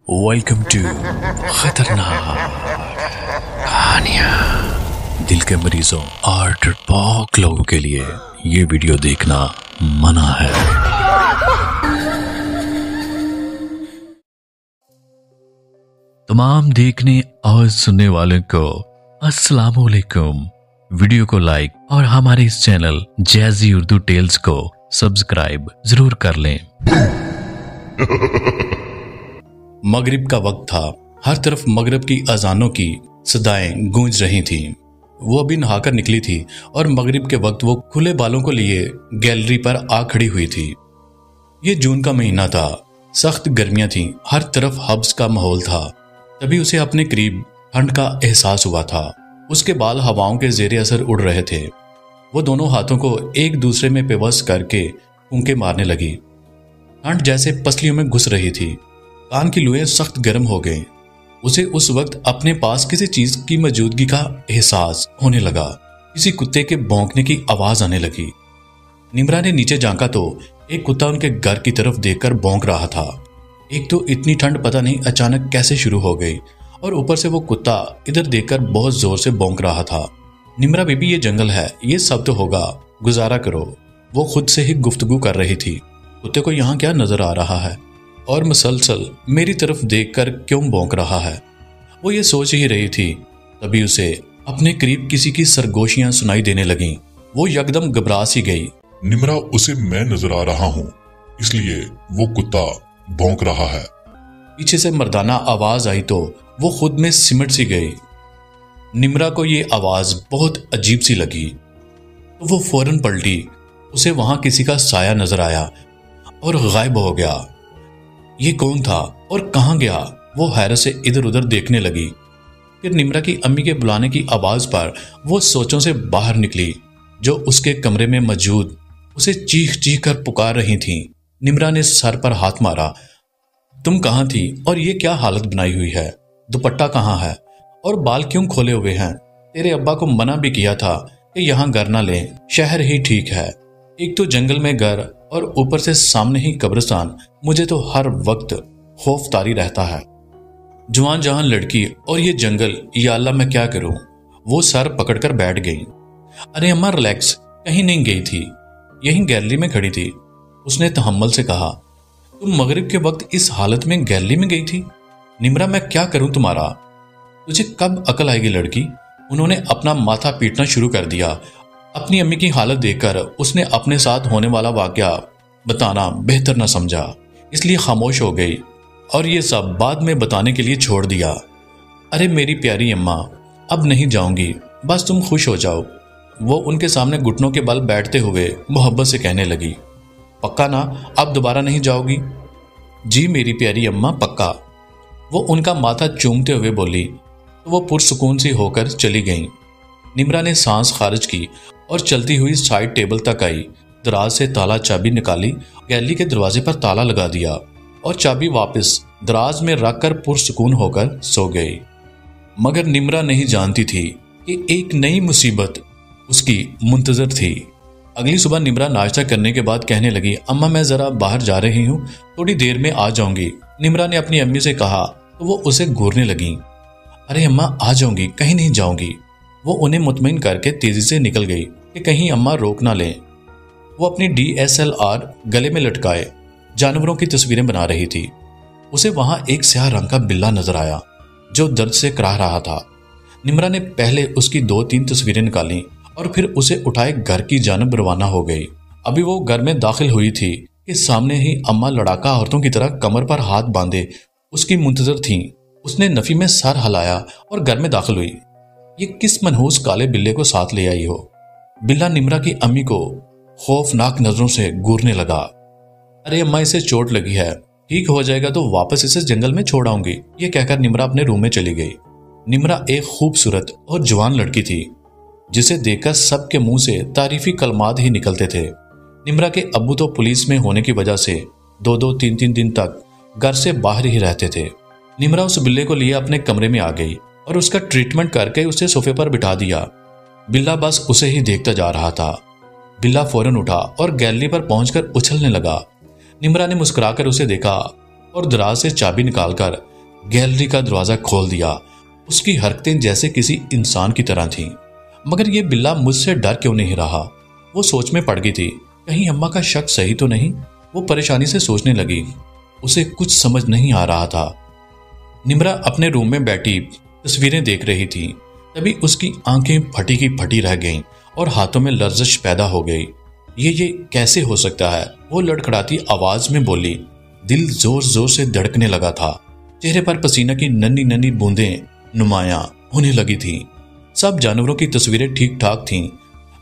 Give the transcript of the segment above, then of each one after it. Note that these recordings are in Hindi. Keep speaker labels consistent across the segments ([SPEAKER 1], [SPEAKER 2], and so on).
[SPEAKER 1] वेलकम टू खतरनाक कहानियां। दिल के मरीजों और डरपोक लोगों के लिए ये वीडियो देखना मना है। तमाम देखने और सुनने वालों को अस्सलाम वालेकुम। वीडियो को लाइक और हमारे इस चैनल जैजी उर्दू टेल्स को सब्सक्राइब जरूर कर लें। मगरिब का वक्त था। हर तरफ मगरिब की अजानों की सदाएं गूंज रही थीं। वो अभी नहाकर निकली थी और मगरिब के वक्त वो खुले बालों को लिए गैलरी पर आ खड़ी हुई थी। ये जून का महीना था। सख्त गर्मियां थीं, हर तरफ हब्स का माहौल था। तभी उसे अपने करीब ठंड का एहसास हुआ था। उसके बाल हवाओं के जेरे असर उड़ रहे थे। वो दोनों हाथों को एक दूसरे में पेवस करके फूंके मारने लगी। ठंड जैसे पसलियों में घुस रही थी। कान की लुएं सख्त गर्म हो गई। उसे उस वक्त अपने पास किसी चीज की मौजूदगी का एहसास होने लगा। किसी कुत्ते के भौंकने की आवाज आने लगी। निम्रा ने नीचे झांका तो एक कुत्ता उनके घर की तरफ देखकर भौंक रहा था। एक तो इतनी ठंड पता नहीं अचानक कैसे शुरू हो गई और ऊपर से वो कुत्ता इधर देखकर बहुत जोर से भौंक रहा था। निम्रा बीबी, ये जंगल है, ये सब तो होगा, गुजारा करो। वो खुद से ही गुफ्तगू कर रही थी। कुत्ते को यहाँ क्या नजर आ रहा है और मुसलसल मेरी तरफ देखकर क्यों भौंक रहा है? वो ये सोच ही रही थी, तभी उसे अपने करीब किसी की सरगोशियां सुनाई देने लगीं। वो यकदम घबरा सी गई।
[SPEAKER 2] निम्रा, उसे मैं नजर आ रहा हूँ, इसलिए वो कुत्ता भौंक रहा है।
[SPEAKER 1] पीछे से मर्दाना आवाज आई तो वो खुद में सिमट सी गई। निम्रा को ये आवाज बहुत अजीब सी लगी तो वो फौरन पलटी। उसे वहां किसी का साया नजर आया और गायब हो गया। ये कौन था और कहां गया? वो हैरत से इधर उधर देखने लगी। फिर निम्रा की अम्मी के बुलाने की आवाज पर वो सोचों से बाहर निकली, जो उसके कमरे में मौजूद उसे चीख चीख कर पुकार रही थीं। निम्रा ने सर पर हाथ मारा। तुम कहां थी और ये क्या हालत बनाई हुई है? दुपट्टा कहां है और बाल क्यों खोले हुए हैं? तेरे अब्बा को मना भी किया था कि यहाँ घर ना लें, शहर ही ठीक है। एक तो जंगल में घर और ऊपर से सामने ही कब्रिस्तान। मुझे तो हर वक्त खौफ तारी रहता है। जवान जहान लड़की और ये जंगल, या अल्लाह मैं क्या करूं? वो सर पकड़कर बैठ गई। अरे अम्मा रिलैक्स, कहीं नहीं गई थी, यहीं गैलरी में खड़ी थी। उसने तहम्मुल से कहा। तुम मगरिब के वक्त इस हालत में गैलरी में गई थी? निम्रा, मैं क्या करूं तुम्हारा? तुझे कब अकल आएगी लड़की? उन्होंने अपना माथा पीटना शुरू कर दिया। अपनी अम्मी की हालत देखकर उसने अपने साथ होने वाला वाकया बताना बेहतर न समझा, इसलिए खामोश हो गई और ये सब बाद में बताने के लिए छोड़ दिया। अरे मेरी प्यारी अम्मा, अब नहीं जाऊंगी, बस तुम खुश हो जाओ। वो उनके सामने घुटनों के बल बैठते हुए मोहब्बत से कहने लगी। पक्का ना, अब दोबारा नहीं जाओगी? जी मेरी प्यारी अम्मा, पक्का। वो उनका माथा चूमते हुए बोली तो वो पुरसुकून सी होकर चली गईं। निम्रा ने सांस खारिज की और चलती हुई साइड टेबल तक आई। दराज से ताला चाबी निकाली, गैलरी के दरवाजे पर ताला लगा दिया और चाबी वापस दराज में रखकर पुरसुकून होकर सो गई। मगर निम्रा नहीं जानती थी कि एक नई मुसीबत उसकी मुंतजर थी। अगली सुबह निम्रा नाश्ता करने के बाद कहने लगी, अम्मा मैं जरा बाहर जा रही हूँ, थोड़ी देर में आ जाऊंगी। निम्रा ने अपनी अम्मी से कहा तो वो उसे घूरने लगी। अरे अम्मा आ जाऊंगी, कहीं नहीं जाऊंगी। वो उन्हें मुतमईन करके तेजी से निकल गई कि कहीं अम्मा रोक ना लें। वो अपनी DSLR गले में लटकाए जानवरों की तस्वीरें बना रही थी। उसे वहां एक स्याह रंग का बिल्ला नजर आया जो दर्द से कराह रहा था। निम्रा ने पहले उसकी 2-3 तस्वीरें निकाली और फिर उसे उठाए घर की जानब रवाना हो गई। अभी वो घर में दाखिल हुई थी कि सामने ही अम्मा लड़ाका औरतों की तरह कमर पर हाथ बांधे उसकी मुंतजर थीं। उसने नफी में सर हिलाया और घर में दाखिल हुई। ये किस मनहूस काले बिल्ले को साथ ले आई हो? बिल्ला निम्रा की अम्मी को खौफनाक नजरों से घूरने लगा। अरे अम्मा, इसे चोट लगी है, ठीक हो जाएगा तो वापस इसे जंगल में छोड़ आऊंगी। ये कहकर निम्रा अपने रूम में चली गई। निम्रा एक खूबसूरत और जवान लड़की थी जिसे देखकर सबके मुंह से तारीफी कलमात ही निकलते थे। निम्रा के अब्बू तो पुलिस में होने की वजह से 2-2, 3-3 दिन तक घर से बाहर ही रहते थे। निम्रा उस बिल्ले को लिए अपने कमरे में आ गई और उसका ट्रीटमेंट करके उसे सोफे पर बिठा दिया। बिल्ला बस उसे ही देखता जा रहा था। बिल्ला फौरन उठा और गैलरी पर पहुंचकर उछलने लगा। निम्रा ने मुस्कुराकर उसे देखा और दराज से चाबी निकालकर गैलरी का दरवाजा खोल दिया। उसकी हरकतें जैसे किसी इंसान की तरह थीं। मगर यह बिल्ला मुझसे डर क्यों नहीं रहा? वो सोच में पड़ गई थी, कहीं अम्मा का शक सही तो नहीं? वो परेशानी से सोचने लगी। उसे कुछ समझ नहीं आ रहा था। निम्रा अपने रूम में बैठी तस्वीरें देख रही थी। तभी उसकी आंखें फटी की फटी रह गईं और हाथों में लर्जिश पैदा हो गई। ये कैसे हो सकता है? वो लड़खड़ाती आवाज में बोली। दिल जोर जोर से धड़कने लगा था। चेहरे पर पसीना की नन्ही नन्ही बूंदें नुमायां होने लगी थीं। सब जानवरों की तस्वीरें ठीक ठाक थीं,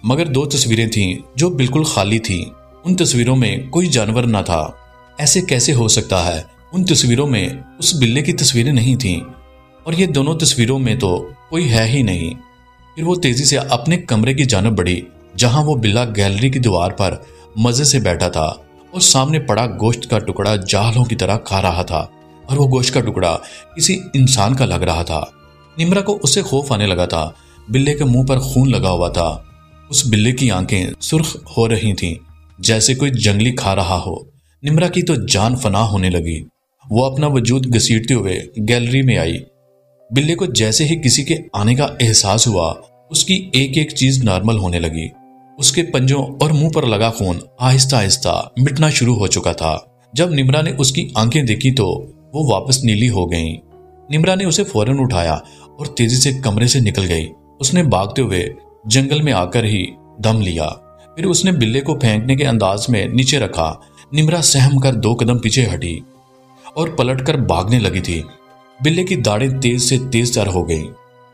[SPEAKER 1] मगर 2 तस्वीरें थीं जो बिल्कुल खाली थीं। उन तस्वीरों में कोई जानवर न था। ऐसे कैसे हो सकता है? उन तस्वीरों में उस बिल्ले की तस्वीरें नहीं थीं और ये दोनों तस्वीरों में तो कोई है ही नहीं। फिर वो तेजी से अपने कमरे की जानब बढ़ी, जहां वो बिल्ला गैलरी की दीवार पर मजे से बैठा था और सामने पड़ा गोश्त का टुकड़ा जालों की तरह खा रहा था। और वो गोश्त का टुकड़ा किसी इंसान का लग रहा था। निम्रा को उससे खौफ आने लगा था। बिल्ले के मुंह पर खून लगा हुआ था। उस बिल्ले की आंखें सुर्ख हो रही थीं, जैसे कोई जंगली खा रहा हो। निम्रा की तो जान फना होने लगी। वो अपना वजूद घसीटते हुए गैलरी में आई। बिल्ले को जैसे ही किसी के आने का एहसास हुआ, उसकी एक एक चीज नॉर्मल होने लगी। उसके पंजों और मुंह पर लगा खून आहिस्ता आहिस्ता मिटना शुरू हो चुका था। जब निम्रा ने उसकी आंखें देखी तो वो वापस नीली हो गईं। निम्रा ने उसे फौरन उठाया और तेजी से कमरे से निकल गई। उसने भागते हुए जंगल में आकर ही दम लिया। फिर उसने बिल्ले को फेंकने के अंदाज में नीचे रखा। निम्रा सहम कर 2 कदम पीछे हटी और पलटकर भागने लगी थी। बिल्ले की दाढ़ें तेज से तेज तर हो गईं।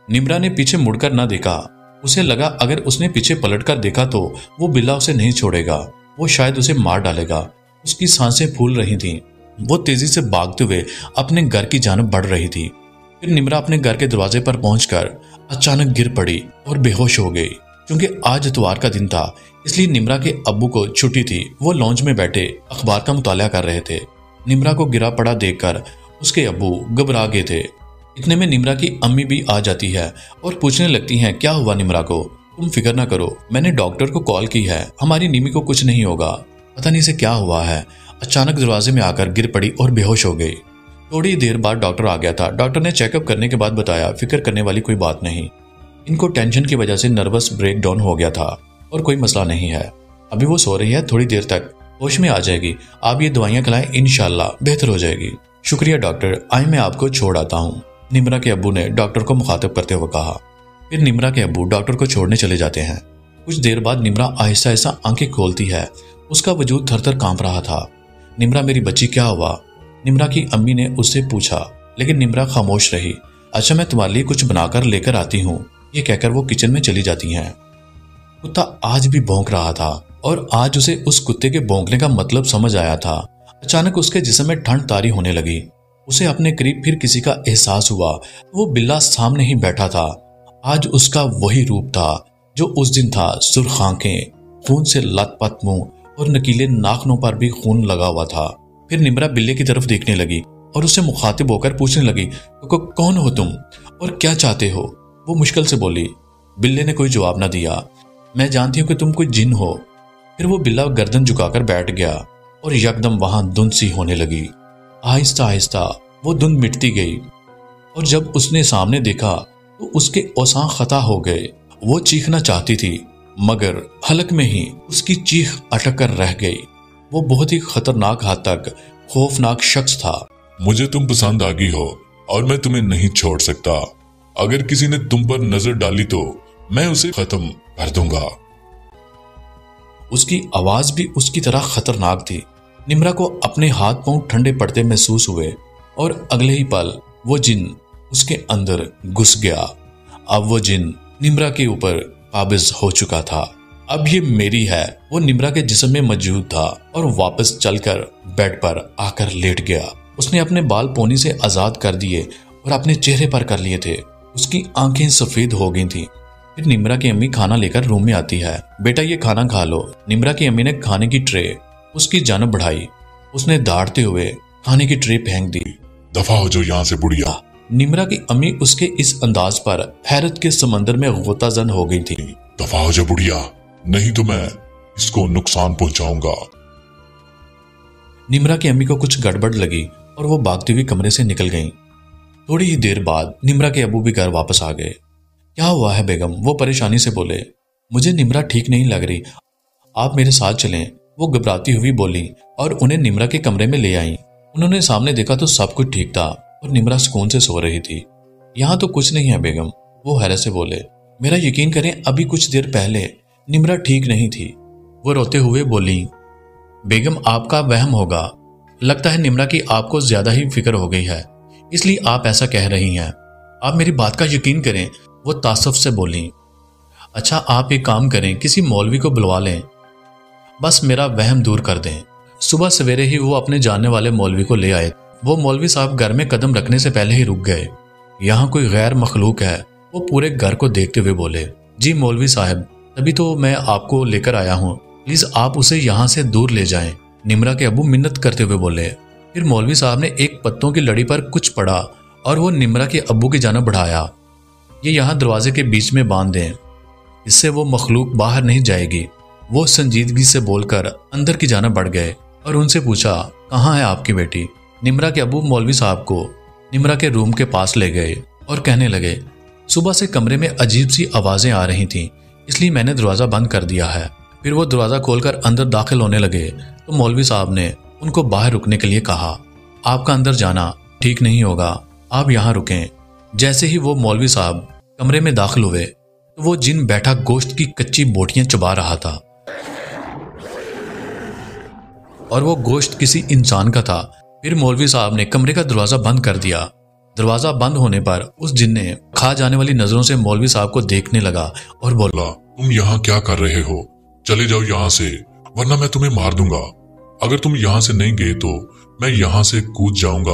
[SPEAKER 1] निम्रा ने पीछे मुड़कर न देखा। उसे लगा अगर उसने पीछे पलटकर देखा तो वो बिल्ला उसे नहीं छोड़ेगा। वो शायद उसे मार डालेगा। उसकी सांसें फूल रही थीं। वो तेजी से भागते हुए अपने घर की जानब बढ़ रही थी। फिर निम्रा अपने घर के दरवाजे पर पहुंचकर अचानक गिर पड़ी और बेहोश हो गई। क्योंकि आज इतवार का दिन था, इसलिए निम्रा के अब्बू को छुट्टी थी। वो लॉन्ज में बैठे अखबार का मुताला कर रहे थे। निम्रा को गिरा पड़ा देखकर उसके अब्बू घबरा गए थे। इतने में निम्रा की अम्मी भी आ जाती है और पूछने लगती हैं, क्या हुआ निम्रा को? तुम फिक्र ना करो, मैंने डॉक्टर को कॉल की है, हमारी निमी को कुछ नहीं होगा। पता नहीं इसे क्या हुआ है, अचानक दरवाजे में आकर गिर पड़ी और बेहोश हो गई। थोड़ी देर बाद डॉक्टर आ गया था। डॉक्टर ने चेकअप करने के बाद बताया, फिक्र करने वाली कोई बात नहीं, इनको टेंशन की वजह से नर्वस ब्रेक डाउन हो गया था और कोई मसला नहीं है। अभी वो सो रही है, थोड़ी देर तक होश में आ जाएगी। आप ये दवाइयां खिलाएं, इंशाल्लाह बेहतर हो जाएगी। शुक्रिया डॉक्टर, आए मैं आपको छोड़ आता हूँ, निम्रा के अब्बू ने डॉक्टर को मुखातिब करते हुए कहा। फिर निम्रा के अब्बू डॉक्टर को छोड़ने चले जाते हैं। कुछ देर बाद निम्रा आहिस्ता आहिस्ता आंखें खोलती है। उसका वजूद थर थर कांप रहा था। निम्रा मेरी बच्ची, क्या हुआ? निम्रा की अम्मी ने उससे पूछा, लेकिन निम्रा खामोश रही। अच्छा, मैं तुम्हारे लिए कुछ बनाकर लेकर आती हूँ, ये कहकर वो किचन में चली जाती हैं। कुत्ता आज भी भौंक रहा था और आज उसे उस कुत्ते के भौंकने का मतलब समझ आया था। अचानक उसके जिस्म में ठंड तारी होने लगी। उसे अपने करीब फिर किसी का एहसास हुआ। वो बिल्ला सामने ही बैठा था। आज उसका वही रूप था जो उस दिन था। सुर्ख आंखें, खून से लथपथ मुंह और नकीले नाखूनों पर भी खून लगा हुआ था। फिर निम्रा बिल्ले की तरफ देखने लगी और उससे मुखातिब होकर पूछने लगी, कौन हो तुम और क्या चाहते हो? वो मुश्किल से बोली। बिल्ले ने कोई जवाब न दिया। मैं जानती हूँ कि तुम कोई जिन हो। फिर वो बिल्ला गर्दन झुकाकर बैठ गया और यकदम वहां धुंध सी होने लगी। आहिस्ता आहिस्ता वो धुंध मिटती गई और जब उसने सामने देखा तो उसके औसां खता हो गए। वो चीखना चाहती थी मगर हलक में ही उसकी चीख अटक कर रह गई। वो बहुत ही खतरनाक हद तक खौफनाक शख्स था।
[SPEAKER 2] मुझे तुम पसंद आ गई हो और मैं तुम्हें नहीं छोड़ सकता। अगर किसी ने तुम पर नजर डाली तो मैं उसे खत्म कर दूंगा।
[SPEAKER 1] उसकी आवाज भी उसकी तरह खतरनाक थी। निम्रा को अपने हाथ पांव ठंडे पड़ते महसूस हुए और अगले ही पल वो जिन उसके अंदर घुस गया। अब वो जिन निम्रा के ऊपर काबिज हो चुका था। अब ये मेरी है। वो निम्रा के जिस्म में मौजूद था और वापस चलकर बेड पर आकर लेट गया। उसने अपने बाल पोनी से आजाद कर दिए और अपने चेहरे पर कर लिए थे। उसकी आंखें सफेद हो गई थीं। फिर निम्रा की अम्मी खाना लेकर रूम में आती है। बेटा ये खाना खा लो। निम्रा की अम्मी ने खाने की ट्रे उसकी जानब बढ़ाई। उसने दाढ़ते हुए खाने की ट्रे फेंक दी।
[SPEAKER 2] दफा हो जो यहाँ से बुढ़िया।
[SPEAKER 1] निम्रा की अम्मी उसके इस अंदाज पर हैरत के समंदर में गोताजन हो गई थी।
[SPEAKER 2] दफा हो जा बुढ़िया, नहीं तो मैं इसको नुकसान पहुंचाऊंगा।
[SPEAKER 1] निम्रा की अम्मी को कुछ गड़बड़ लगी और वो भागती हुई कमरे से निकल गईं। थोड़ी ही देर बाद निम्रा के अबू भी घर वापस आ गए। क्या हुआ है बेगम? वो परेशानी से बोले। मुझे निम्रा ठीक नहीं लग रही, आप मेरे साथ चलें, वो घबराती हुई बोली और उन्हें निम्रा के कमरे में ले आई। उन्होंने सामने देखा तो सब कुछ ठीक था और निम्रा सुकून से सो रही थी। यहाँ तो कुछ नहीं है बेगम, वो हैरत से बोले। मेरा यकीन करें, अभी कुछ देर पहले निम्रा ठीक नहीं थी। वो रोते हुए बोली, बेगम आपका वहम होगा, लगता है निम्रा की आपको ज्यादा ही फिक्र हो गई है, इसलिए आप ऐसा कह रही हैं। आप मेरी बात का यकीन करें, वो तासुफ से बोली। अच्छा आप एक काम करें, किसी मौलवी को बुलवा लें, बस मेरा वहम दूर कर दें। सुबह सवेरे ही वो अपने जानने वाले मौलवी को ले आए। वो मौलवी साहब घर में कदम रखने से पहले ही रुक गए। यहाँ कोई गैर मखलूक है, वो पूरे घर को देखते हुए बोले। जी मौलवी साहब, तभी तो मैं आपको लेकर आया हूँ, प्लीज आप उसे यहाँ से दूर ले जाएं। निम्रा के अबू मिन्नत करते हुए बोले। फिर मौलवी साहब ने एक पत्तों की लड़ी पर कुछ पढ़ा और वो निम्रा के अब्बू की जानिब बढ़ाया। ये यहाँ दरवाजे के बीच में बांध दें, इससे वो मखलूक बाहर नहीं जाएगी। वो संजीदगी से बोलकर अंदर की जानिब बढ़ गए और उनसे पूछा, कहाँ है आपकी बेटी? निम्रा के अबू मौलवी साहब को निम्रा के रूम के पास ले गए और कहने लगे, सुबह से कमरे में अजीब सी आवाजें आ रही थीं, इसलिए मैंने दरवाजा बंद कर दिया है। फिर वो दरवाजा खोलकर अंदर दाखिल होने लगे तो मौलवी साहब ने उनको बाहर रुकने के लिए कहा। आपका अंदर जाना ठीक नहीं होगा, आप यहाँ रुकें। जैसे ही वो मौलवी साहब कमरे में दाखिल हुए तो वो जिन बैठा गोश्त की कच्ची बोटियां चबा रहा था और वो गोश्त किसी इंसान का था। फिर मौलवी साहब ने कमरे का दरवाजा बंद कर दिया। दरवाजा बंद होने पर उस जिन ने खा जाने वाली नजरों से मौलवी साहब को देखने लगा और बोला,
[SPEAKER 2] तुम यहाँ क्या कर रहे हो? चले जाओ यहाँ से, वरना मैं तुम्हें मार दूंगा। अगर तुम यहाँ से नहीं गए तो मैं यहाँ से कूद जाऊंगा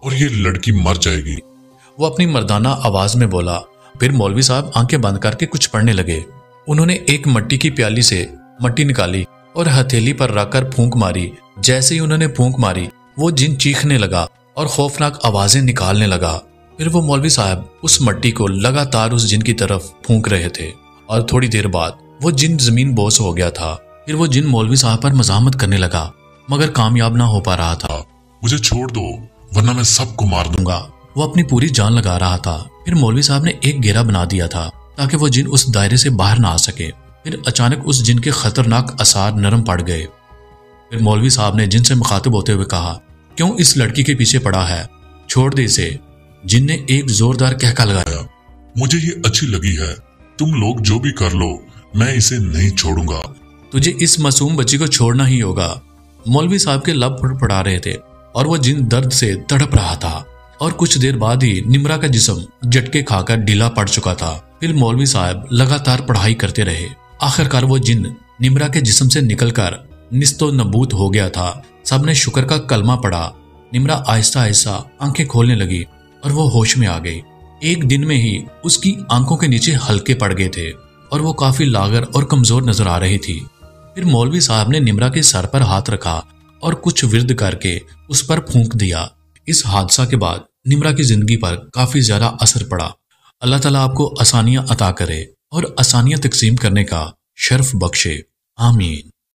[SPEAKER 2] और ये लड़की मर जाएगी।
[SPEAKER 1] वो अपनी मर्दाना आवाज में बोला। फिर मौलवी साहब आंखें बंद करके कुछ पढ़ने लगे। उन्होंने एक मिट्टी की प्याली से मट्टी निकाली और हथेली पर रखकर फूंक मारी। जैसे ही उन्होंने फूंक मारी, वो जिन चीखने लगा और खौफनाक आवाजें निकालने लगा। फिर वो मौलवी साहब उस मट्टी को लगातार उस जिन की तरफ फूंक रहे थे और थोड़ी देर बाद वो जिन जमीन बोस हो गया था। फिर वो जिन मौलवी साहब पर मजामत करने लगा, मगर कामयाब ना हो पा रहा था।
[SPEAKER 2] मुझे छोड़ दो, वरना मैं सबको मार दूंगा।
[SPEAKER 1] वो अपनी पूरी जान लगा रहा था। फिर मौलवी साहब ने एक घेरा बना दिया था ताकि वो जिन उस दायरे से बाहर ना आ सके। फिर अचानक उस जिन के खतरनाक असर नरम पड़ गए। फिर मौलवी साहब ने जिन से मुखातिब होते हुए कहा, क्यों इस लड़की के पीछे पड़ा है? छोड़ दे इसे। जिन ने एक जोरदार कहका लगाया।
[SPEAKER 2] मुझे ये अच्छी लगी है, तुम लोग जो भी कर लो, मैं इसे नहीं छोड़ूंगा।
[SPEAKER 1] तुझे इस मासूम बच्ची को छोड़ना ही होगा। मौलवी साहब के लब फड़फड़ा रहे थे और वो जिन दर्द से तड़प रहा था और कुछ देर बाद ही निम्रा का जिस्म झटके खाकर ढीला पड़ चुका था। फिर मौलवी साहब लगातार पढ़ाई करते रहे। आखिरकार वो जिन निम्रा के जिस्म से निकलकर निस्तो नबूत हो गया था। सबने शुक्र का कलमा पढ़ा। निम्रा आहिस्ता आहिस्ता आंखें खोलने लगी और वो होश में आ गई। एक दिन में ही उसकी आंखों के नीचे हल्के पड़ गए थे और वो काफी लागर और कमजोर नजर आ रही थी। फिर मौलवी साहब ने निम्रा के सर पर हाथ रखा और कुछ विर्द करके उस पर फूंक दिया। इस हादसा के बाद निम्रा की जिंदगी पर काफी ज्यादा असर पड़ा। अल्लाह ताला आपको आसानियां अता करे और आसानियां तकसीम करने का शर्फ बख्शे। आमीन।